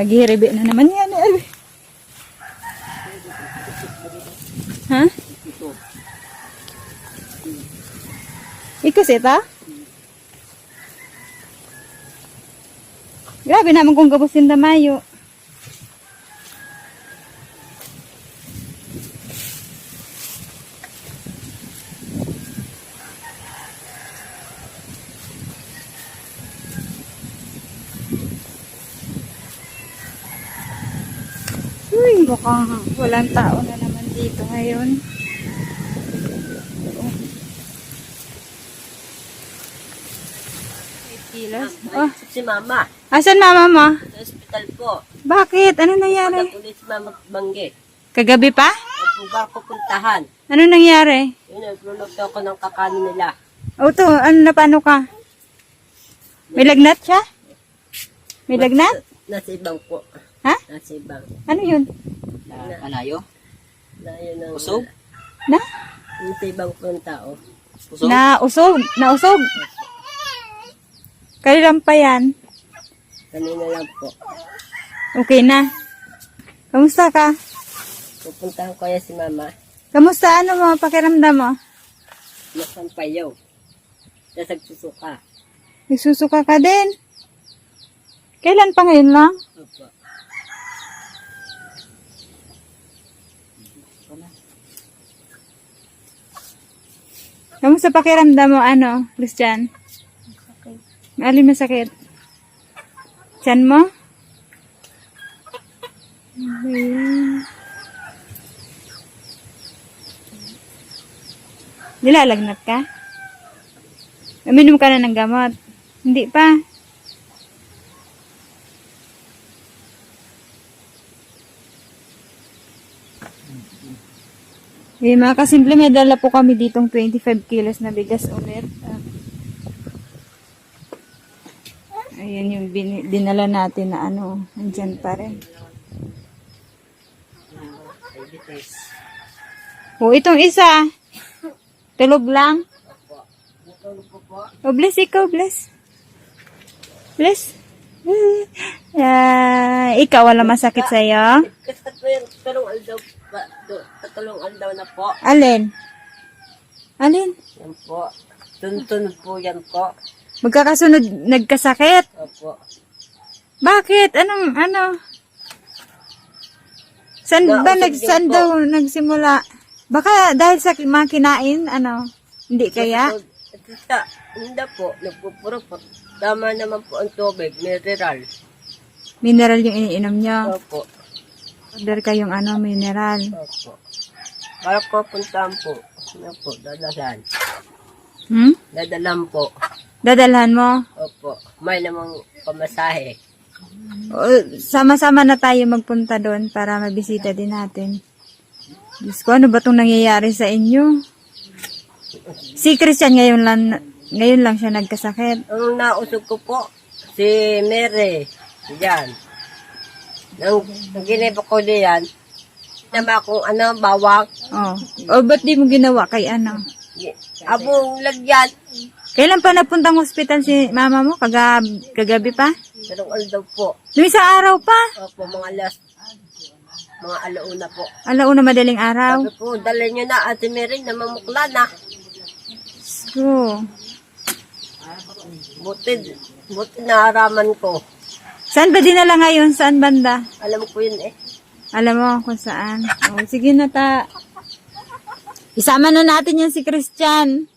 naghihiribi na naman yan. Ha? Ikaw sita? Grabe naman kung gabusin damayo. Uy, mukhang walang tao na naman dito ngayon. Kilos. Oh. Si Mama. Asan mama mo? Sa hospital po. Bakit? Ano nangyari? Ulit si Mama Bangge. Kagabi pa? At lugar ko puntahan. Ano nangyari? Yun, nagluluto ako ng kakanin nila. O to, ano na paano ka? May lagnat siya? May lagnat? Nasa ibang po. Ha? Nasa ibang. Ano yun? Malayo? Na yun ang... Usog? Na? Nasa ibang po ng tao. Usog? Nausog? Nausog? Kailan pa yan? Kanina lang po. Okay na. Kamusta ka? Pupuntahan ko yan si Mama. Kamusta? Ano mo? Pakiramdam mo? Nasampayaw. Tapos nagsusuka. Nagsusuka ka din? Kailan pa ngayon lang? Opo. Kamusta pakiramdam mo? Ano, Christian? Alin masakit? Tiyan mo? Ayan. Nilalagnat ka? Uminom ka na ng gamot? Hindi pa. Eh, mga kasimple, may dala po kami ditong 25 kilos na bigas ulit. Ayan yung dinala natin na ano, andyan pa rin. O, itong isa, tulog lang. O, bless ikaw, bless. Bless. Ikaw, wala masakit sa'yo? Kasi tatulong aldaw pa. Tatulong aldaw na po. Alin? Alin? Yan po. Tuntunod po yan po. Magkakasunod, nagkasakit? Opo. Bakit? Anong, ano? Saan ba saan daw nagsimula? Baka dahil sa mga kinain, ano? Hindi kaya? Tita, hindi po. Nagpupuro po. Tama naman po ang tubig. Mineral. Mineral yung iniinom nyo. Opo. Order kayong ano, mineral. Opo. Para po puntahan po. Ano po, dadalan. Hmm? Dadalan po. Dadalhan mo? Opo. May namang pamasahe. O, sama-sama na tayo magpunta doon para mabisita din natin. Diyos ko, ano ba itong nangyayari sa inyo? Si Christian ngayon lang siya nagkasakit. Ang nausog ko po, si Mary. Yan. Nang ginibak ko diyan, nama kung ano, bawang. Oh. O, ba't di mo ginawa kay ano? Abong lagyan. Kailan pa napuntang hospital si mama mo? Kagabi pa? Dalawang aldaw po. Noong isang araw pa? Opo, mga alauna po. Alauna madaling araw. Sabi po, dala nyo na Ate Mary na mamukla na. So, Buti naaraman ko. saan ba dinala ngayon? Saan banda? Alam ko yun eh. Alam mo kung saan. Oh, sige na ta. Isama na natin yan si Christian.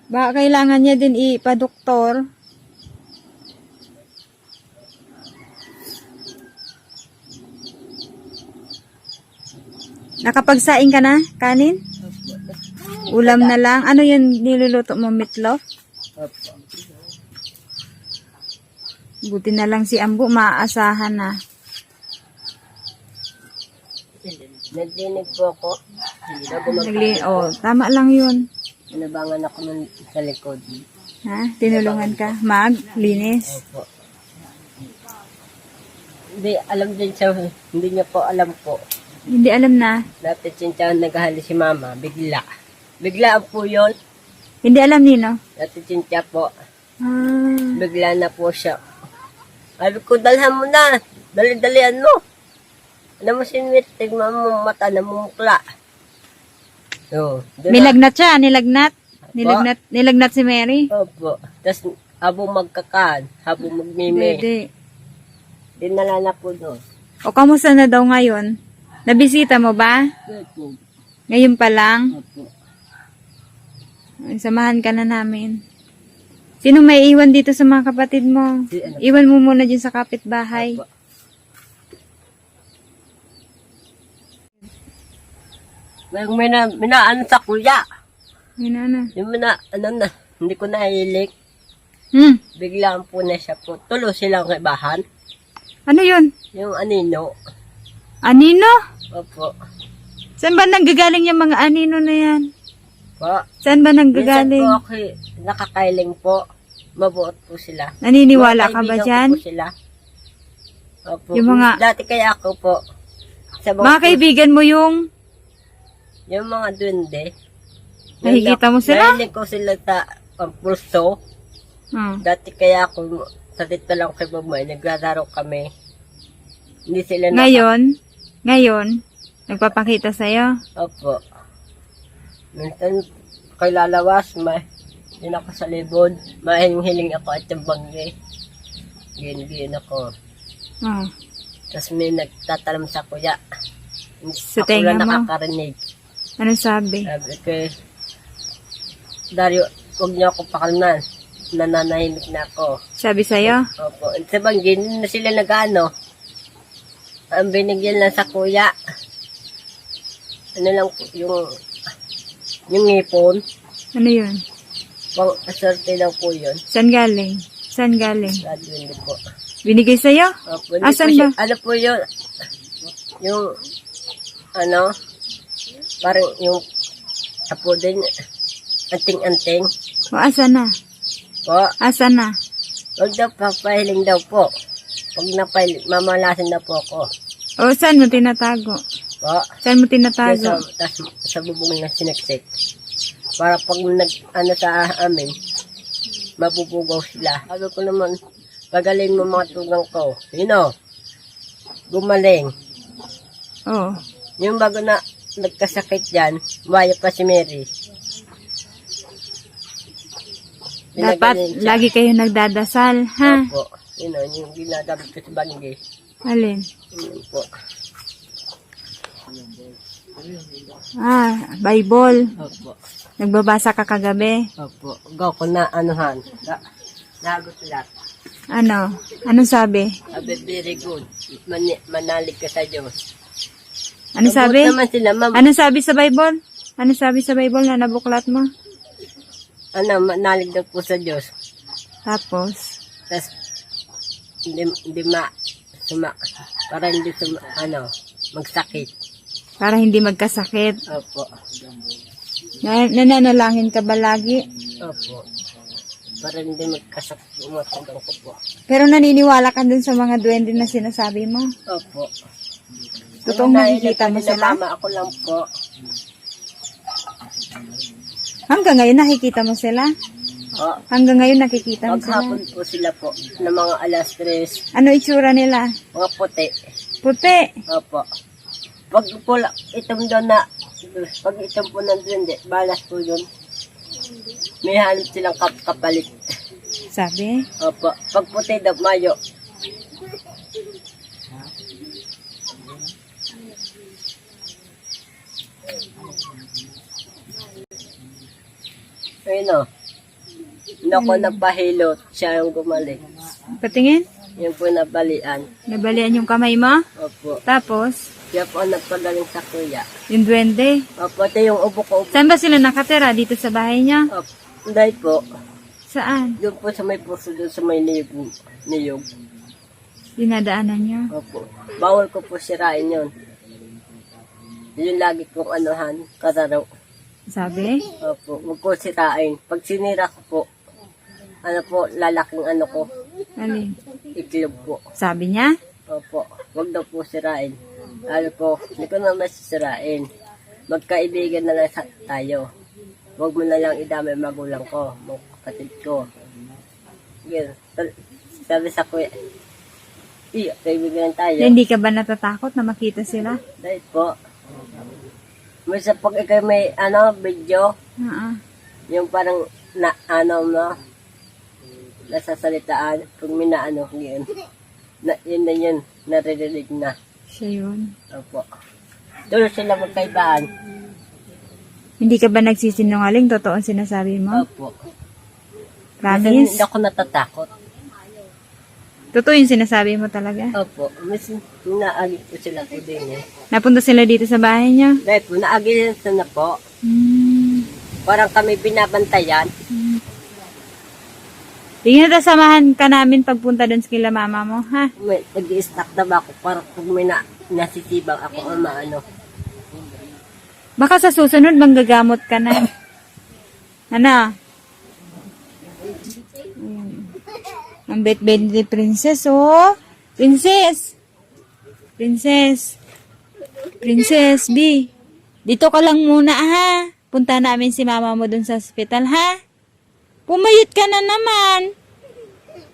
Baka kailangan niya din ipa-doktor. Nakapagsaing ka na? Kanin? Ulam na lang. Ano yun niluluto mo? Meatloaf? Opo. Buti na lang si Ambo. Maaasahan na. Nagdinig po ako. Tama lang yun. Nabangan ako nun sa likod. Ha? Tinulungan ka? Linis. Opo. Hindi, alam din siya. Hindi niya po alam po. Hindi alam na. Dati siya naghahali si Mama. Bigla. Bigla po yun. Hindi alam nino. Dati siya po. Ah. Bigla na po siya. Sabi ko, dalhan mo na. Dali-dalian mo. Alam mo si Mir, tignan mo mata na mumukla. So, Nilagnat siya, nilagnat. Nilagnat si Mary. Opo. Tapos, habang magkakaan, habang magmime, Pwede. dinala na po doon. O kamusta na daw ngayon? Nabisita mo ba? Opo. Ngayon pa lang? Opo. Samahan ka na namin. Sino may iwan dito sa mga kapatid mo? Si ano? Iwan mo muna dyan sa kapitbahay. Opo. May ano sa kuya. Yun na. Yung hindi ko nahilik. Biglaan po na siya po. Tulo silang kaibahan. Ano yun? Yung anino. Anino? Opo. Saan ba nanggagaling yung mga anino na yan? Po. Saan ba Minsan nanggagaling? po ako nakakailing po. Mabuot po sila. Naniniwala Mga ka ba kaibigan dyan? ko po sila. Opo. Yung mga- Dati kaya ako po. Sa Mga kaibigan mo yung yung mga duwende. nakikita mo sila? Nahilig ko sila sa pulso. Oh. Dati kaya ako sa dito lang kay Babay, naglalaro kami. Hindi sila Ngayon, nagpapakita sa'yo. Opo. Minsan, kay lalawas, yun ako sa libod. Mahiling ako at yung bangge. Gin ako. Oh. Tapos may nagtatalam sa kuya. Sa Ako tenga lang mo? nakakarinig. Ano sabi? Sabi ko, Dario, huwag niyo ako pakalman. Nananahimik na ako. Sabi sa'yo? Opo. Sa bangge, hindi na sila nag-ano. Ang binigyan lang sa kuya. Ano lang po, yung ngipon. Ano yun? Pang aserte daw po yun. Saan galing? Saan galing? Sabi hindi po. Binigay sa'yo? Opo, hindi Asan po siya, ba? ano po yun? Yung, parang yung, apo din, anting-anting. O, asan na? Po, Asan na? huwag daw papahiling daw po. Pag napahiling, mamalasin na po ako. O, saan mo tinatago? Po, Saan mo tinatago? sa bubong na siniksik. Para pag sa amin, mabubugaw sila. Sabi ko naman, pagaling mo mga tugang ko. Gumaling. Oo. Yung bago na nagkasakit dyan, buhaya pa si Mary. Dapat Pinagaling siya. lagi kayo nagdadasal, ha? Opo. Yung ginagamit ko sa bangge. Alin? Yun po. Bible. Opo. Nagbabasa ka kagabi. Opo. Gaw ko na anuhan. Nagot lahat. Ano? Anong sabi? Sabi, very good. Manalig ka sa Diyos. Ano Mabuti sabi? naman sila, ma'am. Ano sabi sa Bible? Ano sabi sa Bible na nabuklat mo? Manalig daw po sa Diyos. Tapos, Tapos, para hindi magsakit. para hindi magkasakit. Opo. Nananalangin ka ba lagi? Opo. Para hindi magkasakit umatagang ko po. Pero naniniwala ka dun sa mga duwende na sinasabi mo? Opo. Totoong nakikita mo Nainig sila? mama ako lang po. Hanggang ngayon nakikita mo sila? O, Hanggang ngayon nakikita mo sila? maghapon po sila po. Na mga alas 3. Ano itsura nila? Mga puti. Puti. Opo. Pag po itom doon na, pag itom po nandun, balas po yun. May hanap silang kapalit. Sabi? Opo. Pag puti daw, mayo. Ayun o. Hindi ako nagpahilot. Siya yung gumaling. Patingin? Yung po nabalian. Nabalian yung kamay mo? Opo. Tapos, Siya po ang nagpagaling sa kuya. yung duwende. Opo, ito yung ubo ko. Saan ba sila nakatira? Dito sa bahay niya? Opo. Dahil po, Saan? doon po sa may puso, doon sa may niyog. Dinadaanan niyo? Opo. Bawal ko po sirain yun. Yun lagi kong anuhan, kararaw. Sabi? Opo, huwag ko sirain. Pag sinira ko po, lalaking ko, Alin? itlog po. Sabi niya? Opo, huwag daw po sirain. Hindi ko naman sisirain. Magkaibigan na lang tayo. Huwag mo na lang idamay magulang ko, mga kapatid ko. Yan. Sabi sa kuya, Iya, kaibigan tayo. Hindi ka ba natatakot na makita sila? Dahil po. May sa pag ikay may video, Oo. yung parang nasasalitaan, pag may yun. Yun na yun, naririnig na. Siya yun. Opo. Doon sila magkaibaan. Hindi ka ba nagsisinungaling? Totoo ang sinasabi mo? Opo. Kasi Promise? hindi ako natatakot. Totoo yung sinasabi mo talaga? Opo. Mas naagit po sila po din eh. Napunta sila dito sa bahay niyo? Dahil po, naagit na po. Hmm. Parang kami binabantayan. Tingnan na samahan ka namin pagpunta doon sa kila mama mo, ha? May nag-i-stack na ba ako para pag may nasisibang ako o maano. Baka sa susunod manggagamot ka na. Ano? Ayan. Ang bet-bet ni Princess, oh. Princess! Princess! Princess, B. Dito ka lang muna, ha? Punta namin si mama mo dun sa hospital, ha? Pumayot ka na naman.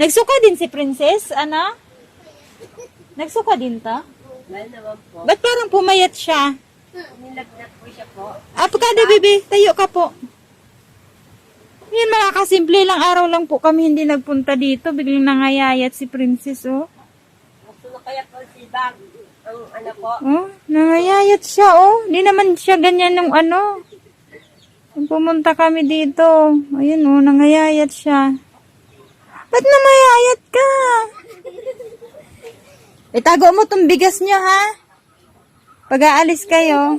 Nagsuka din si Princess, ano? Nagsuka din to? Dahil naman po, Ba't parang pumayat siya? nilagnat po siya po. Apakado, bebe. Tayo ka po. Yan, mga kasimple lang araw lang po kami hindi nagpunta dito. Biglang nangayayat si Princess, oh. Gusto na kaya po si Bag, ang po. Oh, nangayayat siya, oh. Hindi naman siya ganyan ng ano. Nung pumunta kami dito. Ayun, oh, nangayayat siya. Ba't namayayat ka? Itago mo tong bigas niyo, ha? Pag aalis kayo.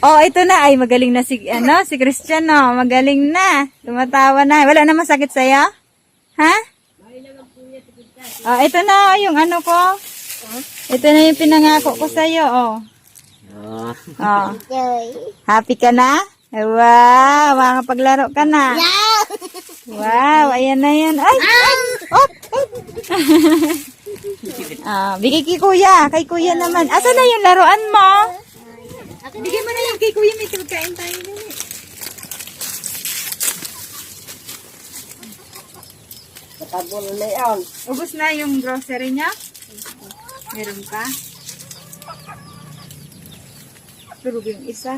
Oh, ito na. Ay, magaling na si Christian, no? Magaling na. Tumatawa na. Wala na masakit sa'yo? Ha? Oh, ito na, yung ano ko. Ito na yung pinangako ko sa'yo, oh. Oh. Happy ka na? Wow, makapaglaro ka na. Wow, ayan na yan. Ay! Op! Bigay kay kuya. Kay kuya naman. Asa na yung laruan mo? Bigay mo na yung kay kuya. May pagkain tayo na eh. Nakabulo na yun. Ubus na yung grocery niya? Meron pa? Turog yung isa.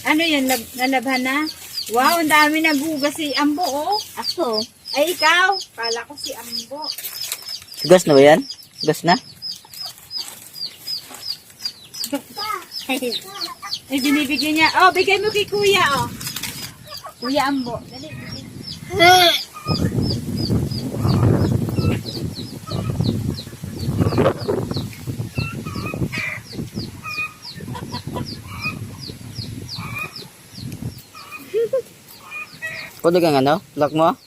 Ano yan? Nalabhan na? Wow, ang dami nagugas si Ambo, oh. Ako. Ay, ikaw. Kala ko si Ambo. Gas na ba yan? Gas na? Ay, binibigyan niya. Oh, bigay mo kay kuya, oh. Kuya Ambo. Dali, bigay. Pwede kang ano? Lock mo?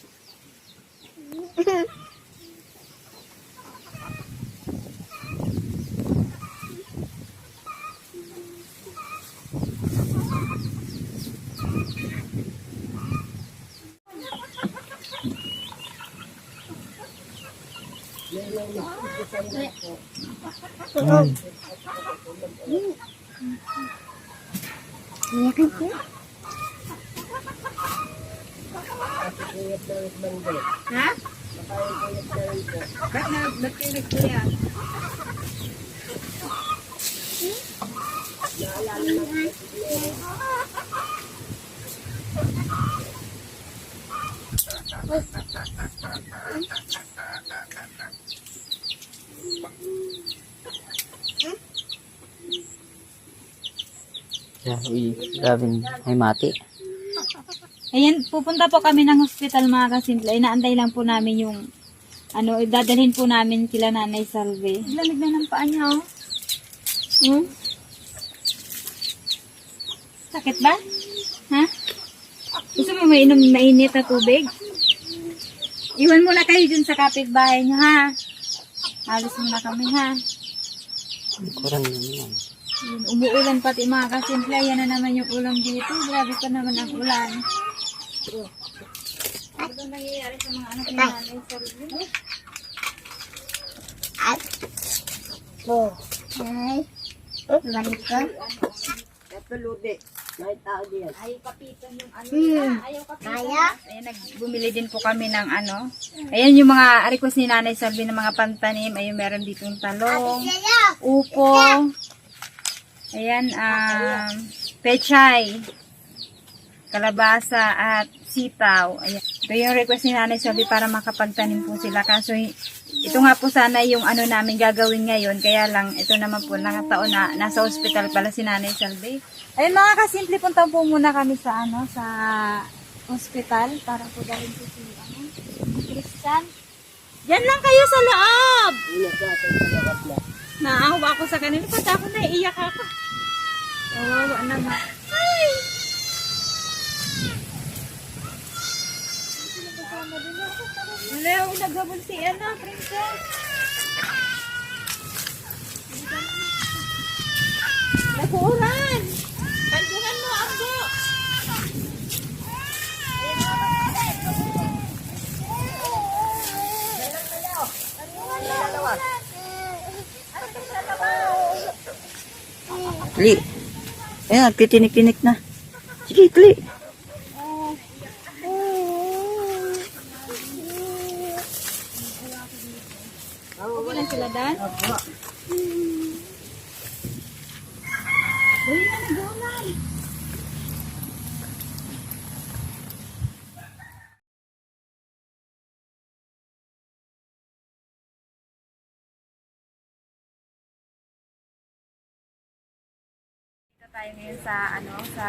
Ha? Ba't kayo nagkuya? Grabing ay mati. Ayan, pupunta po kami ng hospital mga kasimple. Inaantay lang po namin yung, dadalhin po namin kila Nanay Salve. Lamig na ng paa niya, oh. Sakit ba? Ha? Gusto mo mainom mainit na tubig? Iwan muna kayo dun sa kapitbahay niyo, ha? Alis muna kami, ha? Kurang naman. Yun, umuulan pati mga kasimple. Yan na naman yung ulam dito. Grabe pa naman ang ulan. Ano ba nangyayari sa mga anak ni Nanay Salve? Balik ka? Tatlo, Lode. May tao diyan. Ay, kapitan yung ano nila. Ayaw kapitan. Kaya? Ayan, bumili din po kami ng ano. Ayan yung mga request ni Nanay Salvi ng mga pantanim. Ayun, meron ditong talong, upo. Ayan, pechay, kalabasa at sitaw. Ayan. Ito yung request ni Nanay Salvi para makapagtanim po sila. Kaso ito nga po sana yung ano namin gagawin ngayon. Kaya lang, ito naman po nakataon na nasa hospital pala si Nanay Salvi. Ayun mga kasimple, punta po muna kami sa ano, sa hospital para po dalhin po si ano, Christian. Diyan lang kayo sa loob. Naawa ako sa kanila. Pati ako naiiyak ako. Kawawa naman. Ay! Wala, nagabol si ano, princess. Nakuuran! Kantunan mo, Ambo! Tli. Ayan, pitinik-tinik na. Sige, Tli. Okay lang sila, Dan? Opo. Dali na, nag-uulan. Tayo ngayon sa ano sa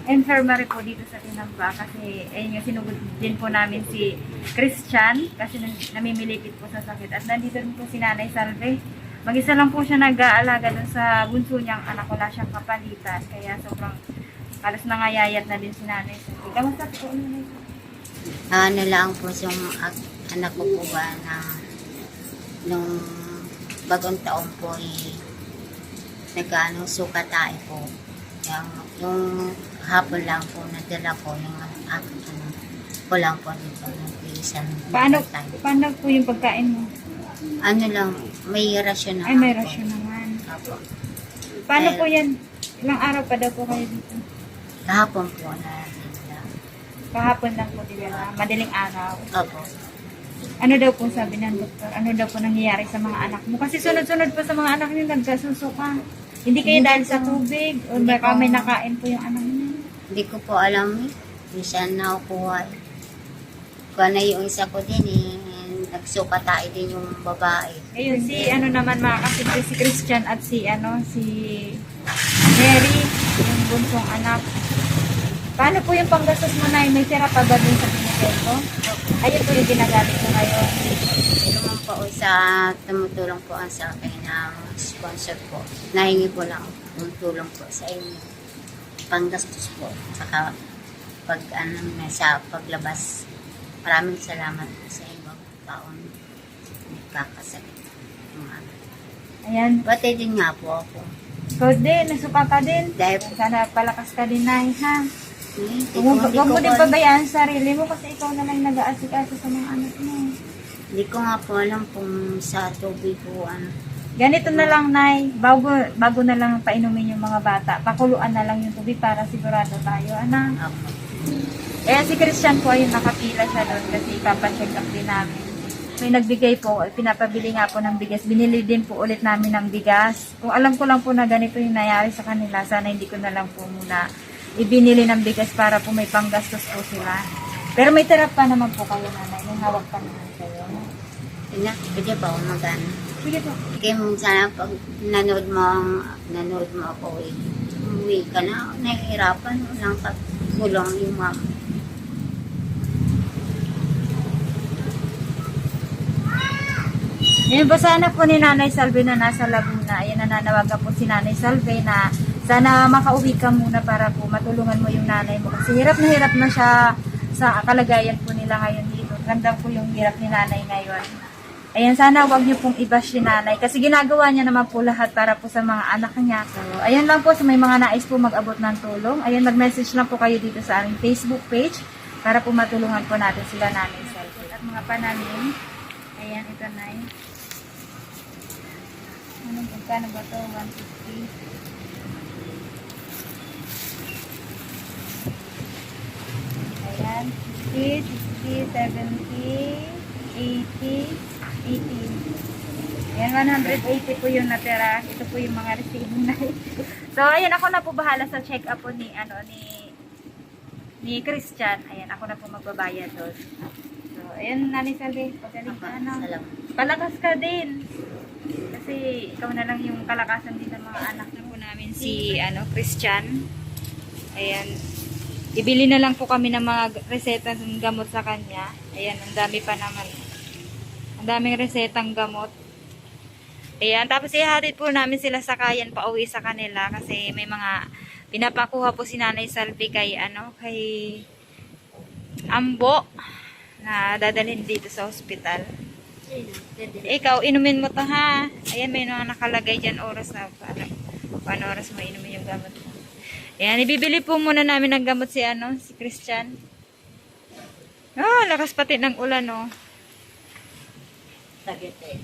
infirmary po dito sa Tinamba kasi ayun yung sinugod din po namin si Christian kasi namimilipit po sa sakit at nandito din po si Nanay Salve. Mag-isa lang po siya nag-aalaga dun sa bunso niyang anak, wala siyang kapalitan kaya sobrang halos nangayayat na din si Nanay Salve. Kamusta po Nanay Salve? Ano lang po yung anak ko po ba na nung bagong taon po nag-ano, sukatay po. Yung hapon lang po, nadala ko yung aking ko lang po dito ng isang Paano sukatay. po yung pagkain mo? Ano lang, may rasyon na Ay, may po. rasyon naman. Apo. Paano Pero- po yan? Ilang araw pa daw po kayo dito? Kahapon po na dinala. Kahapon lang po dinala, madaling araw. Opo. Ano daw po sabi ng doktor? Ano daw po nangyayari sa mga anak mo? Kasi sunod-sunod po sa mga anak niyo nagkasusuka. Hindi kayo dahil sa tubig o baka may nakain po yung anak niyo. Hindi ko po alam eh. Minsan nakukuha eh. Kung na yung isa ko din nagsukatay din yung babae. Ayun, si ano naman mga kasimple, si Christian at si Mary, yung bunsong anak. Paano po yung panggastos mo na may tira pa ba dun sa binigay ko? Ayun po yung ginagamit ko ngayon. Naman po sa tumutulong po ang sa akin ng sponsor po. Nahingi po lang ng tulong po sa inyo. Panggastos po. Saka sa paglabas. Maraming salamat po sa inyo. Taon nagkakasakit. Ayan. Pati din nga po ako. Ikaw din, nasuka ka din. Dahil Sana palakas ka din na ha. hindi Huwag mo din ko pabayaan sa sarili mo kasi ikaw na lang nag-aasikaso sa mga anak mo. Hindi ko nga po alam kung sa tubig po Ganito na lang, Nay. Bago na lang painumin yung mga bata. Pakuluan na lang yung tubig para sigurado tayo, anak. ako. Kaya si Christian po ayun, nakapila siya doon kasi ipapacheck up din namin. May nagbigay po, pinapabili nga po ng bigas. Binili din po ulit namin ng bigas. Kung alam ko lang po na ganito yung nangyari sa kanila, sana hindi ko na lang po muna ibinili ng bigas para po may panggastos po sila. Pero may tira pa naman po kayo, Nanay. May hawak pa naman kayo. Pwede ba ako mag-ano? Sige po. Kaya mo sana pag nanood mo ako umuwi ka na, nahihirapan lang pagmulong yung mama. Ngayon po sana po ni Nanay Salve na nasa Laguna. Ayan, nananawagan po si Nanay Salve na sana makauwi ka muna para po matulungan mo yung nanay mo. Kasi hirap na siya sa kalagayan po nila ngayon dito. Ganda po yung hirap ni nanay ngayon. Ayan, sana wag niyo pong i-bash si nanay. Kasi ginagawa niya naman po lahat para po sa mga anak niya. So, ayan lang po, sa may mga nais po mag-abot ng tulong. Ayan, mag-message lang po kayo dito sa aming Facebook page para po matulungan po natin sila Nanay Salve. At mga pananim, ayan, ito na yun. Anong pagkano ba ito? 150. 60, 60, 70, 80, 80. Ayan, 180 po yung natira. Ito po yung mga resibo na ito. So, ayan, ako na po bahala sa check-up po ni Christian. Ayan, ako na po magbabayad doon. So, ayan, Nanay Salve, pagaling ka, Salamat. palakas ka din. Kasi ikaw na lang yung kalakasan din ng mga anak na po namin, si Christian. Ayan, ibili na lang po kami ng mga reseta ng gamot sa kanya. Ayan, ang dami pa naman. Ang daming resetang gamot. Ayan, tapos ihatid po namin sila sa Kayan pauwi sa kanila kasi may mga pinapakuha po si Nanay Salvi kay Ambo na dadalhin dito sa ospital. Ikaw, inumin mo to ha. Ayan, may mga nakalagay dyan oras na paano oras mo inumin yung gamot mo. Ayan, ibibili po muna namin ng gamot si Christian. Lakas pati ng ulan, oh. Sakit eh.